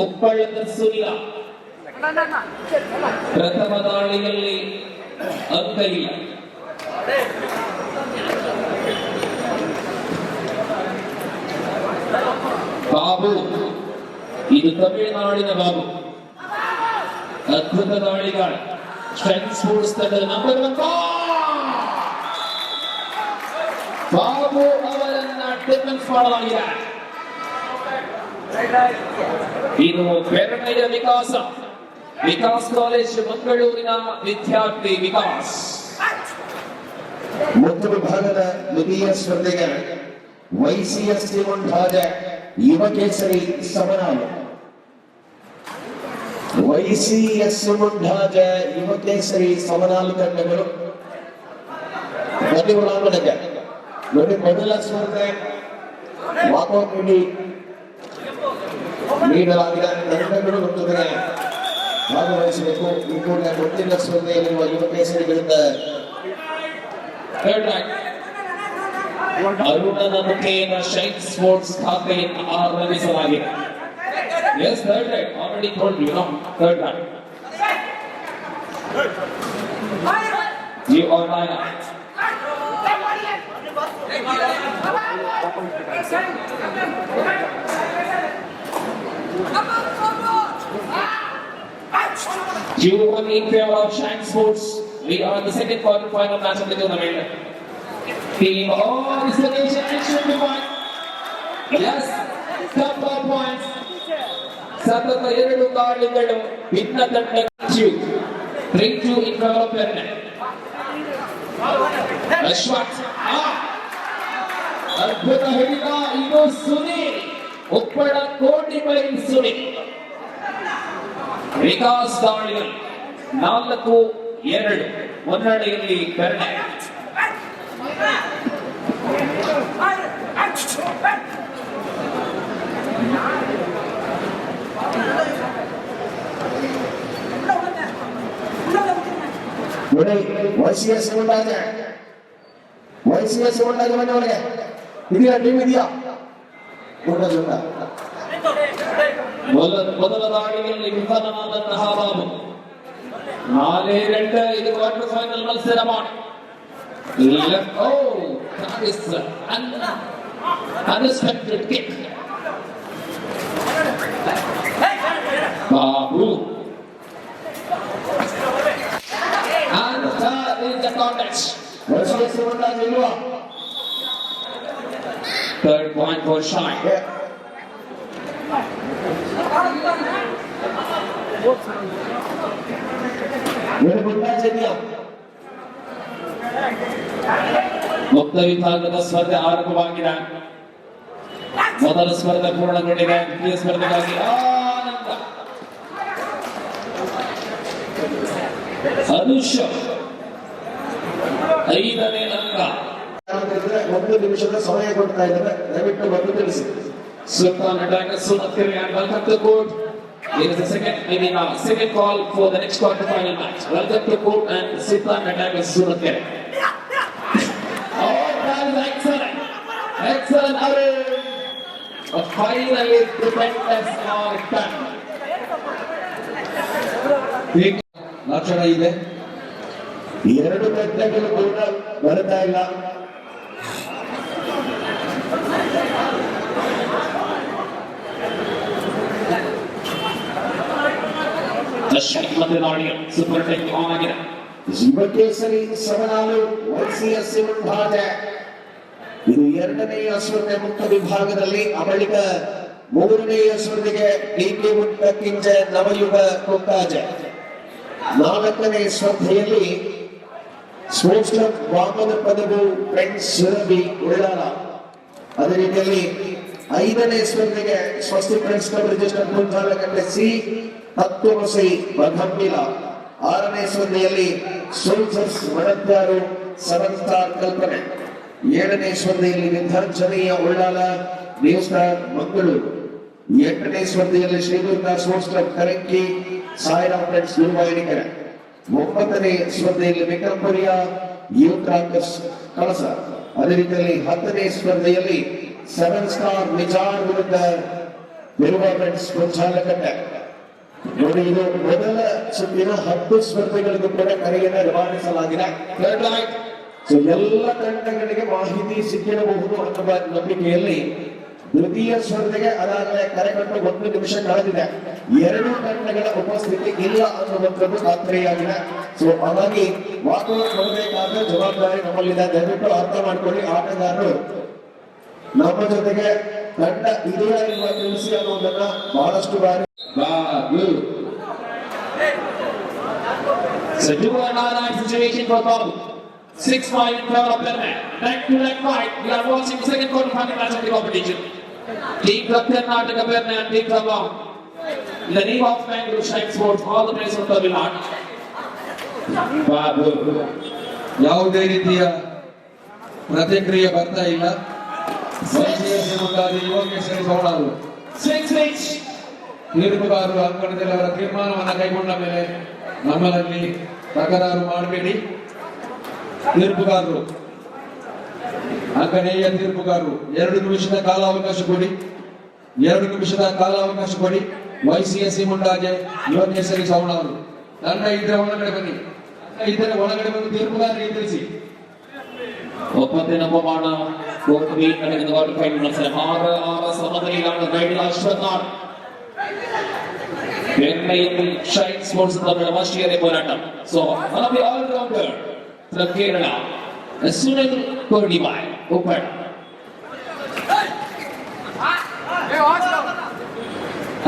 ಉಪ್ಪಳದ ಸುನಿಲ ಪ್ರಥಮ ದಾಳಿಯಲ್ಲಿ ಅಂಕ ಇಲ್ಲ. ಬಾಬು, ಇದು ತಮಿಳುನಾಡಿನ ಬಾಬು, ಅದ್ಭುತ ದಾಳಿಗಾರ. ಸ್ಟ್ರೆಂತ್ ಸ್ಪೋರ್ಟ್ಸ್ ತಂಡದ ನಂಬರ್ 1 ಬಾಬು ಅವರನ್ನ ಡಿಫೆನ್ಸ್ ಮಾಡಲಾಗಿದೆ. ಇದು ಪೆರ್ನೆಯ ವಿಕಾಸ್ ಕಾಲೇಜ್ ಮಂಗಳೂರಿನ ವಿದ್ಯಾರ್ಥಿ ವಿಕಾಸ್. ಮುಖ್ಯ ವಿಭಾಗದ ದ್ವಿತೀಯ ಸ್ಪರ್ಧೆಗೆ YCSC ಮುಂಡಾದ ಯುವ ಕೇಸರಿ ಸಮನಾಲು. YCSC ಮುಂಡಾದ ಯುವ ಕೇಸರಿ ಸಮನಾಲು ತಂಡಗಳು ಒಳಾಂಗಣಕ್ಕೆ ನೋಡಿ. ಮೊದಲ ಸ್ಪರ್ಧೆ ವಾಕೌಟ್ ನೀಡಲಾಗಿದೆ. ತಂಡಗಳು ಒಟ್ಟಿಗೆ ಭಾಗವಹಿಸಬೇಕು. ಈ ಕೂಡಲೇ ಗೊತ್ತಿಲ್ಲ ಸ್ಪರ್ಧೆಯಲ್ಲಿರುವ ಯುವ ಕೇಸರಿಗಳಿಂದ ಅರುಣನ ಮುಖೇನ ಶೈನ್ ಸ್ಪೋರ್ಟ್ಸ್ ಖಾತೆಯನ್ನು ಆರಂಭಿಸಲಾಗಿದೆ. Yes, third right. Already told you, no? Third right. You are my right. You won in favor of Shine Sports. We are the second quarter final match of the tournament. Team of Isolation should be won. Yes, couple of points. ಸತತ 2 ದಾಳಿಗಳು ಭಿನ್ನ ತಂಡಕ್ಕೆ 3-2 in favor of Perne. Ashwath ಅದ್ಭುತ ಹಿಡಿತ. ಇದು ಸುನಿಲ್, ಉಪ್ಪಳ ಕೋಟಿ by Sunil. Vikas ದಾಳಿಗಳು 4-2 ಮುನ್ನಡೆಯಲ್ಲಿ ಪೆರ್ನೆ. ನೋಡಿ YCSC ಮುಂಡಾದ ಮನೆಯೊಳಗೆ ಇದೆಯಾ? ಟೀಮ್ ಇದೆಯಾ? ಮೊದಲ ದಾಳಿಯಲ್ಲಿ ವಿಫಲನಾದಂತಹ ಬಾಬು 4-2 ಇದು ಕ್ವಾರ್ಟರ್ ಫೈನಲ್ ಮತ್ಸರമാണ്. That is an unexpected kick. Babu. And that is the contest. Third point for Shine. ಮುಕ್ತ ವಿಭಾಗದ ಸ್ಪರ್ಧೆ ಆರಂಭವಾಗಿದೆ. ಮೊದಲ ಸ್ಪರ್ಧೆ ಪೂರ್ಣಗೊಂಡಿದೆ. ದ್ವಿತೀಯ ಸ್ಪರ್ಧೆಗಾಗಿ ಆನಂದ. ಅನುಷ 5ನೇ ಅಂಕ. 1 ನಿಮಿಷದ ಸಮಯ ಕೊಡ್ತಾ ಇದ್ದಾರೆ, ದಯವಿಟ್ಟು ಬಂದು ತಿಳಿಸಿ. Sultan attackers SANCHARI and welcome to court. It is the second call for the next quarter final match. Welcome to court and Sultan attackers SANCHARI. Oh, that is excellent. Excellent. Finally, defenders are done. ಲಕ್ಷಣ ಇದೆ. 2 ತಂಡಗಳು ಕೂಡ ಬರ್ತಾ ಇಲ್ಲ. Super tech on ಆಗಿದೆ. ಯುವ ಕೇಸರಿ ಸಮನಾಲು YCSC ಮುಂಡಾದ ಇದು 2ನೇ ಸ್ಪರ್ಧೆ ಮುಕ್ತ ವಿಭಾಗದಲ್ಲಿ. ಬಳಿಕ 3ನೇ ಸ್ಪರ್ಧೆಗೆ DK ಮುಟ್ಟಕ್ಕಿಂಚ ನವಯುಗ ಕೊಕ್ಕಾಜ. 4ನೇ ಸ್ಪರ್ಧೆಯಲ್ಲಿ ಸ್ಪೋರ್ಟ್ಸ್ ಕ್ಲಬ್ ವಾಮನ ಪದವು ಫ್ರೆಂಡ್ಸ್ ಸುರಭಿ ಉಳ್ಳಾಲ. ಅದೇ ರೀತಿಯಲ್ಲಿ 5ನೇ ಸ್ಪರ್ಧೆಗೆ Swastik friends club register Punjalakatte ಸಿ ಹತ್ತುಮಸಿ ಬಧಂಬಿಲ. 6ನೇ ಸ್ಪರ್ಧೆಯಲ್ಲಿ ಸೋಲ್ಜರ್ಸ್ ಮಡದ್ಯಾರು 7 ಸ್ಟಾರ್ ಕಲ್ಪನೆ. 7ನೇ ಸ್ಪರ್ಧೆಯಲ್ಲಿ ವಿದ್ಯಾರ್ಜನೆಯ ಉಳ್ಳಾಲ ನ್ಯೂ ಸ್ಟಾರ್ ಮಂಗಳೂರು. 8ನೇ ಸ್ಪರ್ಧೆಯಲ್ಲಿ ಶ್ರೀದುರ್ಗ ಸ್ಪೋರ್ಟ್ಸ್ ಕ್ಲಬ್ ಕರಂಕಿ ಸಾಯಿರಾಮ್ ಫ್ರೆಂಡ್ಸ್ ಗುರುವಾಯೂರಿಕೆರೆ. 9ನೇ ಸ್ಪರ್ಧೆಯಲ್ಲಿ ವಿಕ್ರಮಪುರಿಯ ಯೂತ್ ರಾಕರ್ಸ್ ಕಳಸ. ಅದೇ ರೀತಿಯಲ್ಲಿ 10ನೇ ಸ್ಪರ್ಧೆಯಲ್ಲಿ 7 ಸ್ಟಾರ್ ನಿಜಾರ್ ವಿರುದ್ಧ ಫ್ರೆಂಡ್ಸ್ ಪುಂಚಾಲಕಟ್ಟೆ. ನೋಡಿ, ಇದು ಮೊದಲ ಸುತ್ತಿನ 10 ಸ್ಪರ್ಧೆಗಳಿಗೂ ಕೂಡ ಕರೆಯನ್ನು ರವಾನಿಸಲಾಗಿದೆ. ಸೊ ಎಲ್ಲ ತಂಡಗಳಿಗೆ ಮಾಹಿತಿ ಸಿಕ್ಕಿರಬಹುದು ಅನ್ನುವ ನಂಬಿಕೆಯಲ್ಲಿ ದ್ವಿತೀಯ ಸ್ಪರ್ಧೆಗೆ ಅದಾಗಲೇ ಕರೆಕಟ್ಟು 1 ನಿಮಿಷ ಕಳೆದಿದೆ. 2 ತಂಡಗಳ ಉಪಸ್ಥಿತಿ ಇಲ್ಲ ಅನ್ನುವಂಥದ್ದು ಖಾತ್ರಿಯಾಗಿದೆ. ಸೊ ಹಾಗಾಗಿ ವಾಕೌಟ್ ಮಾಡಬೇಕಾದ ಜವಾಬ್ದಾರಿ ನಮ್ಮಲ್ಲಿದೆ. ದಯವಿಟ್ಟು ಅರ್ಥ ಮಾಡ್ಕೊಳ್ಳಿ. ಆಟಗಾರರು ನಮ್ಮ ಜೊತೆಗೆ ತಂಡ ಇದೆಯಾ ಇಲ್ವಾ ತಿಳಿಸಿ ಅನ್ನೋದನ್ನ ಬಹಳಷ್ಟು ಬಾರಿ So do another situation for Bob. 6-5 in favor of Perne. Neck fight. We are watching the second quarter-final match of the competition. Team from Karnataka Perne and team from Bob. In the name of Mangalore Shine Sports, all the players from Tamil Nadu. Babu. ಯಾವುದೇ ರೀತಿಯ ಪ್ರತಿಕ್ರಿಯೆ ಬರ್ತಾ ಇಲ್ಲ. ಯೋಗೇಶ್ವರಿ ಸೌಡಾರು 6-6. ತೀರ್ಪುಗಾರರು ಅಂಕಣದಲ್ಲಿ ಅವರ ತೀರ್ಮಾನವನ್ನು ಕೈಗೊಂಡ ಮೇಲೆ ನಮ್ಮಲ್ಲಿ ತಕರಾರು ಮಾಡಬೇಡಿ. ತೀರ್ಪುಗಾರರು ಅಂಕಣೀಯ ತೀರ್ಪುಗಾರರು 2 ನಿಮಿಷದ ಕಾಲಾವಕಾಶ ಕೊಡಿ. 2 ನಿಮಿಷದ ಕಾಲಾವಕಾಶ ಕೊಡಿ. YCSE ಮುಂಡಾಜೆ ಯೋಗೇಶ್ವರಿ ಸೌಡಾರು. ತಂಡ ಇದ್ರೆ ಒಳಗಡೆ ಬನ್ನಿ. ಇದ್ದರೆ ಒಳಗಡೆ ಬಂದು ತೀರ್ಪುಗಾರರಿಗೆ ತಿಳಿಸಿ. ಒಪ್ಪತ್ತಿನ ಪ್ರಮಾಣ ಕೋರ್ಟ್ ಮೀಟ್ ನಡೆದ ಕ್ವಾರ್ಟರ್ ಫೈನಲ್ ಮತ್ಸರ 6 ಸಮನಿಲೆಯಲ್ಲಿ ರೈಡಿಲ್ Ashwath Perne Shine Sports Tamil ರಾಷ್ಟ್ರೀಯ ಹೋರಾಟ. So one of the all-rounder from Kerala, Sunil Purnimai, open.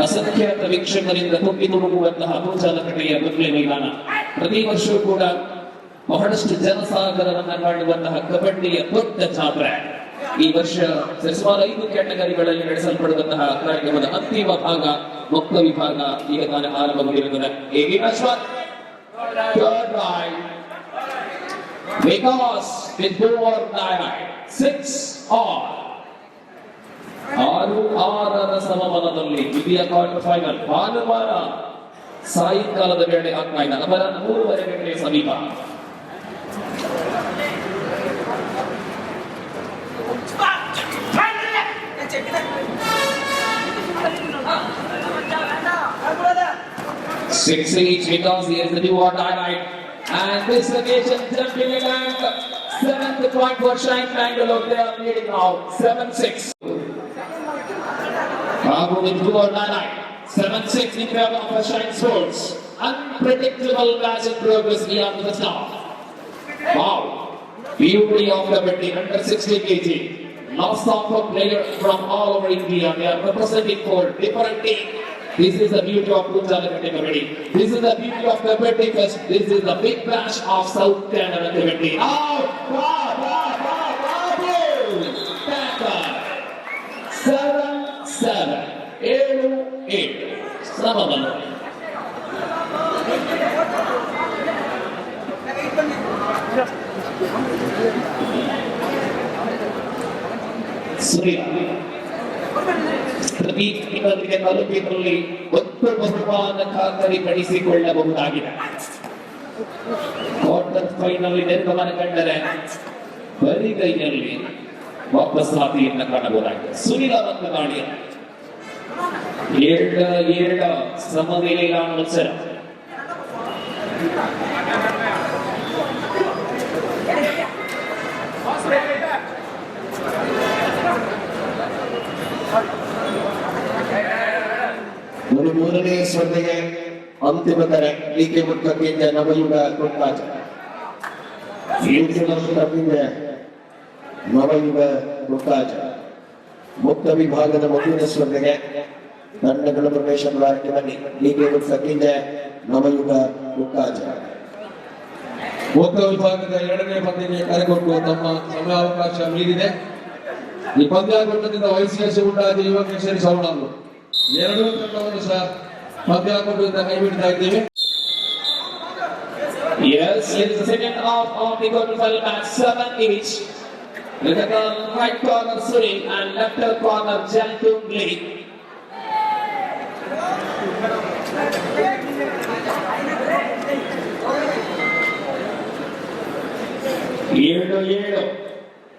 ಅಸಂಖ್ಯಾತ ವೀಕ್ಷಕರಿಂದ ತುಂಬಿ ತುಳುಕುವಂತಹ ಪುಂಚಾಲಕಟ್ಟೆಯ ಬದಲಿ ಮೈದಾನ. ಪ್ರತಿ ವರ್ಷವೂ ಕೂಡ ಬಹಳಷ್ಟು ಜನಸಾಗರವನ್ನು ಕಾಣುವಂತಹ ಕಬಡ್ಡಿಯ ದೊಡ್ಡ ಜಾತ್ರೆ. ಈ ವರ್ಷ ಸುಮಾರು 5 ಕ್ಯಾಟಗರಿಗಳಲ್ಲಿ ನಡೆಸಲ್ಪಡುವಂತಹ ಕಾರ್ಯಕ್ರಮದ ಅಂತಿಮ ಭಾಗ ಮುಕ್ತ ವಿಭಾಗ ಈಗ ತಾನೇ ಆರಂಭವಾಗಿರುತ್ತದೆ. Because with 6-6 ಸಮಬಲದಲ್ಲಿ ದ್ವಿತೀಯ ಕ್ವಾರ್ಟರ್ ಫೈನಲ್ ಭಾನುವಾರ ಸಾಯಂಕಾಲದ ವೇಳೆ ಆಗ್ತಾ ಇದೆ. ಅವರ 3:30 ಗಂಟೆಯ ಸಮೀಪ. Six each because he is the new odd highlight. And this occasion jumping in and 7th point for Shine Mangalore. They are leading now 7-6. Babu with 2 odd highlight. 7-6 in favor of Shine Sports. Unpredictable match in progress beyond the start. Wow. Beauty of kabaddi under 60 kg. Lots of players from all over India. They are representing for different teams. This is the beauty of Punjalkatte kabaddi. This is the beauty of kabaddi fest. This is the big bash of South Canada kabaddi. Out! Seven, 7-8. Samabala. Surya. ಪ್ರತಿ ತಿಂಗಳಿಗೆ ತಲುಪಿನಲ್ಲಿ 1 ಬಹುಮಾನ ಖಾತರಿಪಡಿಸಿಕೊಳ್ಳಬಹುದಾಗಿದೆ. Quarter final ನಿರ್ಗಮನ ಕಂಡರೆ ಬರಿಗೈಯಲ್ಲಿ ವಾಪಸ್ಸಾತಿಯನ್ನು ಕಾಣಬಹುದಾಗಿದೆ. ಸುನಿಲ ಮತ್ತು ಗಾಡಿ 7-7 ಸಮನಿಲೆಯ ಮತ್ಸರ. ಮೂರನೇ ಸ್ಪರ್ಧೆಗೆ ಅಂತಿಮ ಕರೆ ಡಿಕೆ ಮುಖ್ಯದಿಂದ ನವಯುಗ ಕೊಂಡಾಜ. ನವಯುಗ ಕೊಂಡಾಜ ಮುಕ್ತ ವಿಭಾಗದ ಮುಂದಿನ ಸ್ಪರ್ಧೆಗೆ ತಂಡಗಳ ಪ್ರವೇಶ ದ್ವಾರಕ್ಕೆ ಬನ್ನಿ. ಡಿಕೆ ಮುಖ್ಯದಿಂದ ನವಯುಗ ಕೊಂಡಾಜ. ಮುಕ್ತ ವಿಭಾಗದ 2ನೇ ಪಂದ್ಯಕ್ಕೆ ಕರೆಕೊಟ್ಟು ತಮ್ಮ ಸಮಯಾವಕಾಶ ಮೀರಿದೆ. ಈ ಪಂದ್ಯಾಕೂಟದಿಂದ YCSE ಮುಂಡಾಜೆ ಯೋಗೇಶ್ವರಿ ಸೌಡಾರು 2 ತಂಡವನ್ನು ಸಹ ಪಂದ್ಯಾಕೂಟದಿಂದ ಕೈ ಬಿಡ್ತಾ ಇದ್ದೇವೆ. Yes, it is the second half of the quarterfinal match, 7 each. With the right corner Suri and left corner Jaltung Lee. 7-7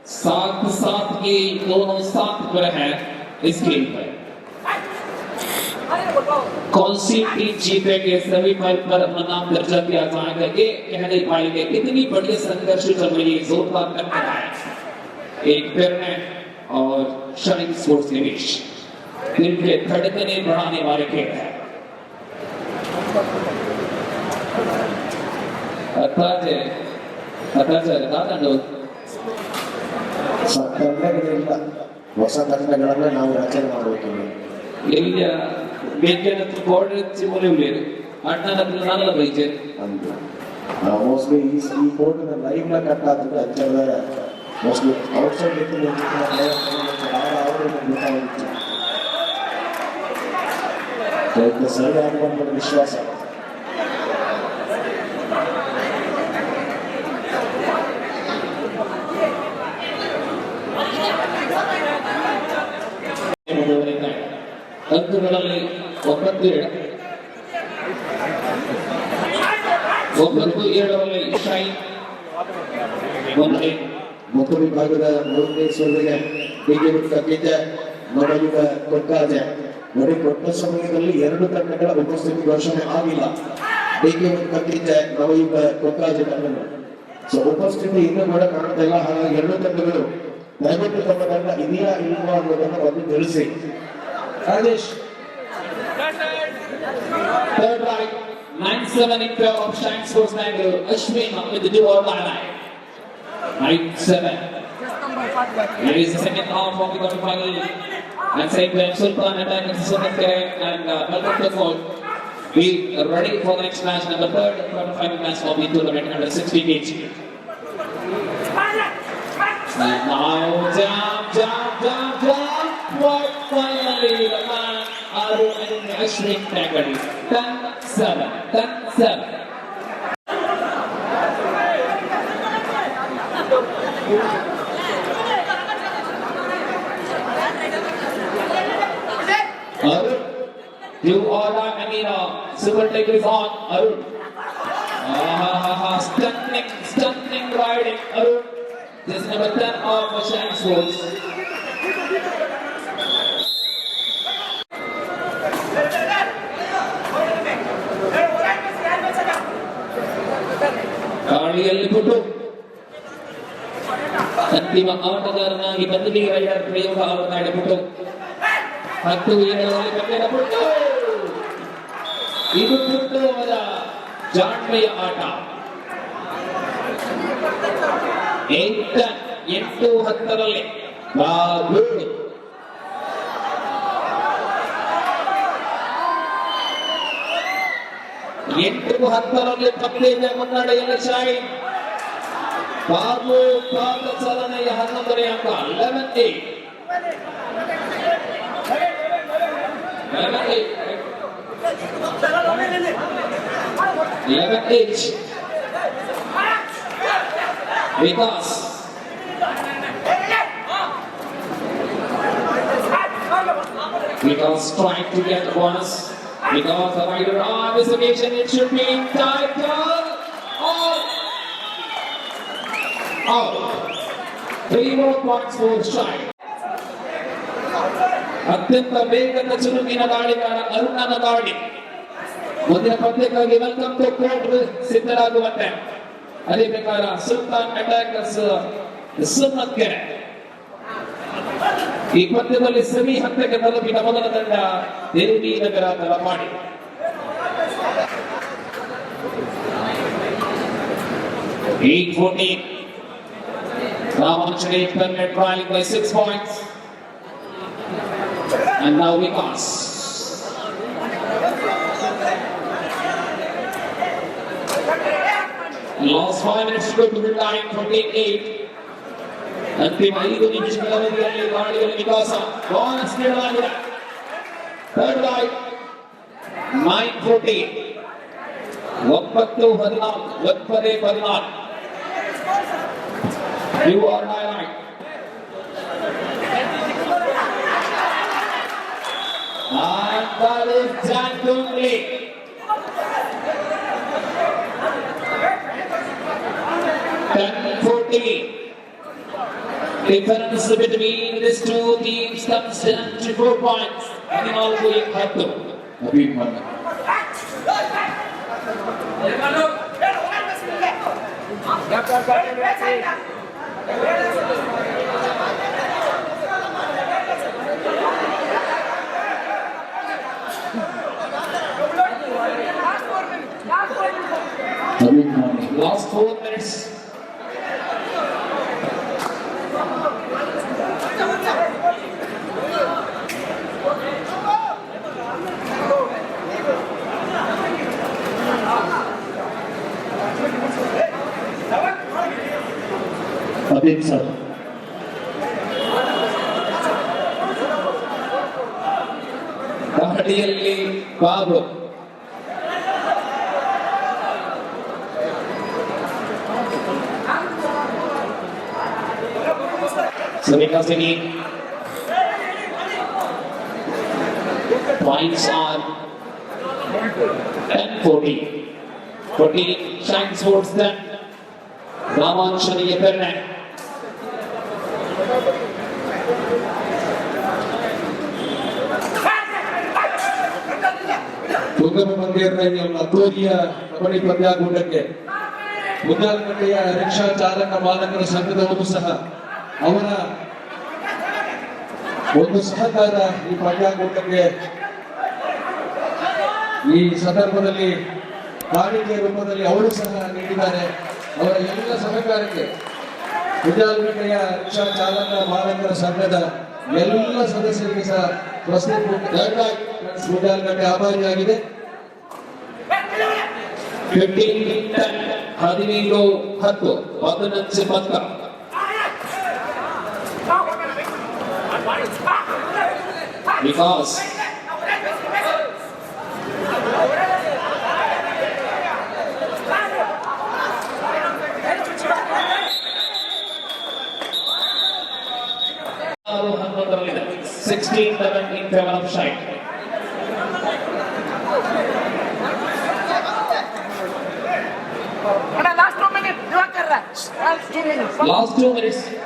7-7 की दोनों साथ पर है इस गेम पर। कौन सी टीम जीतेगी सभी फाइल पर अपना नाम दर्जा किया जाएगा, ये कह नहीं पाएंगे। इतनी बड़ी संघर्ष चल रही है, जोरदार टक्कर है एक पेरने और शाइन स्पोर्ट्स के बीच। दिल के धड़कने बढ़ाने वाले खेल है। ಹೊಸ ತಂಡಗಳನ್ನ ನಾವು ರಚನೆ ಮಾಡಬೇಕು. ಇಲ್ಲಿ ಬೇಕಿನ ಬಾರ್ಡರ್ ಚಿಮುಲೆ ಉಳ್ಳೇರು ಅಣ್ಣನ ನಾನಲ್ಲ ಬೈಜೆ ಅಂತ ಮೋಸ್ಟ್ಲಿ ಈ ಕೋರ್ಟ್ ಲೈವ್ ನ ಕಟ್ ಆಗ್ತದೆ ಅಂಚದ ಮೋಸ್ಟ್ಲಿ ಔಟ್ಸೈಡ್ ಇತ್ತು ಸರಿ ಆಗುವಂತ ವಿಶ್ವಾಸ. ಅಂಕಗಳಲ್ಲಿ 9-7 ಶೈನ್ ಮುಖ ವಿಭಾಗದ ಮೂರನೇ ಸೋಲಿಗೆ ಕಕ್ಕಿದ್ದ ನವಯುಗ ಕೊಕ್ಕಾಜೆ ನೋಡಿ. ಕೊಟ್ಟ ಸಮಯದಲ್ಲಿ 2 ತಂಡಗಳ ಉಪಸ್ಥಿತಿ ಘೋಷಣೆ ಆಗಿಲ್ಲ. ಕಕ್ಕಿದ್ದ ನವಯುಗ ಕೊಕ್ಕಾಜೆ ತಂಡಗಳು ಸೊ ಉಪಸ್ಥಿತಿ ಇನ್ನೂ ಕೂಡ ಕಾಣ್ತಾ ಇಲ್ಲ. ಹಾಗಾಗಿ 2 ತಂಡಗಳು ದಯವಿಟ್ಟು ತಮ್ಮ ತಂಡ ಇದೆಯಾ ಇಲ್ವಾ ಅನ್ನೋದನ್ನು ಒಂದು ತಿಳಿಸಿ. Rajesh third right 9-7 in favor of Shine Sports Mangalore. Ashwin with the do or die line 9-7. Here is the second half of the quarterfinal and same time Sultan attack and Swasthik and welcome to the fourth. We are ready for the next match, number 3rd quarterfinal match of the tournament under 60 kg. And now jump what finally the man Arun and Ashwin tackled 10-7. Arun, you are I mean super take is on Arun. Stunning riding Arun. This is number 10 of Shine Sports. ಗಾಳಿಯಲ್ಲಿ ಬಿಟ್ಟು ಅಂತಿಮ ಆಟಗಾರನಾಗಿ ಬದಲಿ rider ಪ್ರಯೋಗ ಮಾಡಿಬಿಟ್ಟು 10-7 ಕಟ್ಟಡ ಬಿಟ್ಟು ಇದು ಬಿಟ್ಟು ಅವರ ಜಾಣ್ಮೆಯ ಆಟ. 8-10 ಬಾಬು 8-10 ಪಂದ್ಯದ ಮುನ್ನಡೆಯಲ್ಲಿ ಶೈನ್. ಬಾಬು ಪಾದ ಚಲನೆಯ 11ನೇ ಅಂಕ 11-8. Vikas trying to get the bonus. Because the rider on this occasion it should be title out. 3 more points for Shine. ಅತ್ಯಂತ ವೇಗದ ಚುರುಕಿನ ಗಾಳಿಗಾರ ಅರುಣನ ಗಾಳಿ ಮುಂದಿನ ಪಂದ್ಯಕ್ಕಾಗಿ ವೆಲ್ಕಮ್ ಟು ಕೋರ್ಟ್ ಸಿದ್ಧರಾಗುವಂತೆ. ಅದೇ ಪ್ರಕಾರ ಸುಲ್ತಾನ್ ಅಟ್ಯಾಕರ್ಸ್ ಸುಮ್ಮತ್ಕೆರೆ ಈ ಪಂದ್ಯದಲ್ಲಿ ಸೆಮಿ ಹಂತಕ್ಕೆ ತಲುಪಿದ ಮೊದಲ ತಂಡ ದೇವಿ ನಗರ Talapady. Ramanjaneya Perne trailing by 6 points. And now Vikas. Last 5 minutes to go to the line, 28. ಅಂತಿಮ 5 ನಿಮಿಷಗಳ ಅವಧಿಯಲ್ಲಿ ಗಾಳಿಯಲ್ಲಿ ವಿಕಾಸ ಬೋನಸ್ ನೀಡಲಾಗಿದೆ. Third right 9-14 9-14 You are right. And that is Jan Dungli. 10-14. Difference between these two teams comes down to 4 points. Animal going Hattu. Habib Manna. Habib Manna. Last 4 minutes. Habib sir. ಕಬಡ್ಡಿಯಲ್ಲಿ Babu City. Points are 10-14. 14 Shine Sports then. Ramanjaneya Perne. ತುಂಗಭ ಮಂದಿರ ಅದ್ದೂರಿಯ kabaddi ಪಂದ್ಯಾಕೂಟಕ್ಕೆ ಮುಂಜಾಲ್ಕಟ್ಟೆಯ rickshaw ಚಾಲಕ ಮಾಲಕರ ಸಂಘದವರು ಸಹ ಅವರ ಒಂದು ಸಹಕಾರ ಈ ಪಂದ್ಯಾಕೂಟಕ್ಕೆ ಈ ಸಂದರ್ಭದಲ್ಲಿ ಕಾಣಿಕೆ ರೂಪದಲ್ಲಿ ಅವರು ಸಹ ನೀಡಿದ್ದಾರೆ. ಅವರ ಎಲ್ಲ ಸಹಕಾರಕ್ಕೆ ಮುಂಜಾಲ್ಕಟ್ಟೆಯ ರಿಕ್ಷಾ ಚಾಲಕ ಮಾಲಕರ ಸಂಘದ ಎಲ್ಲ ಸದಸ್ಯರಿಗೆ ಸಹ ಸ್ವಸ್ತಿಕ್ ಮುಂಜಾಲ್ಕಟ್ಟೆ ಆಭಾರಿಯಾಗಿದೆ. 15-10 15-10 11 ಪದಕ because $16-11 in favor of Shine. Last 2 minutes. Last 2 minutes. Last 2 minutes.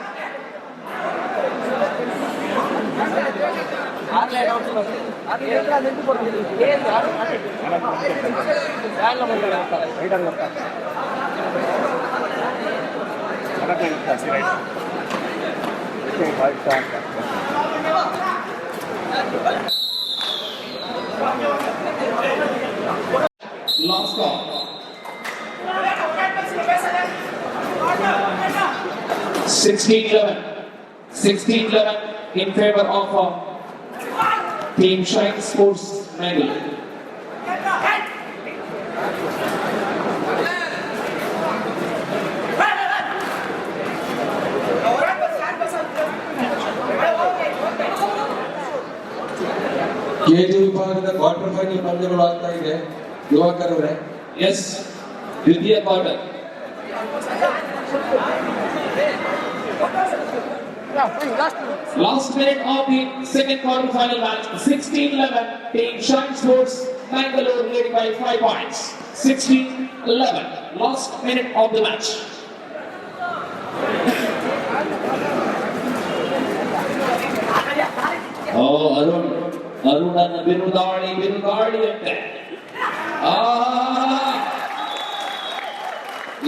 Last call. 16-11 in favor of Team Shine Sports Mangalore. KG ವಿಭಾಗದ ಕ್ವಾರ್ಟರ್ ಫೈನಲ್ ಪಂದ್ಯಗಳು ಆಗ್ತಾ ಇದೆ ಯುವಕರವರೇ. Yes, Vidya Quarter. Last minute of the second quarter final match. 16-11. Team Shine Sports Mangalore leading by 5 points. 16-11. Last minute of the match. Oh, Aruna Birudari ante.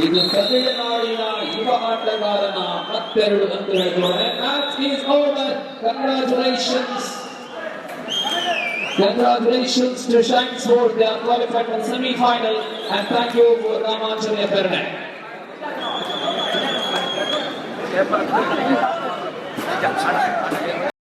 ಇದು ತಮಿಳುನಾಡಿನ ಯುವ ಆಟಗಾರನ ಮತ್ತೆರಡು ಅಂಕಗಳು. Match is over. Congratulations to Shine Sports. They are qualified for semi-final. And thank you for Ramanjaneya Perne.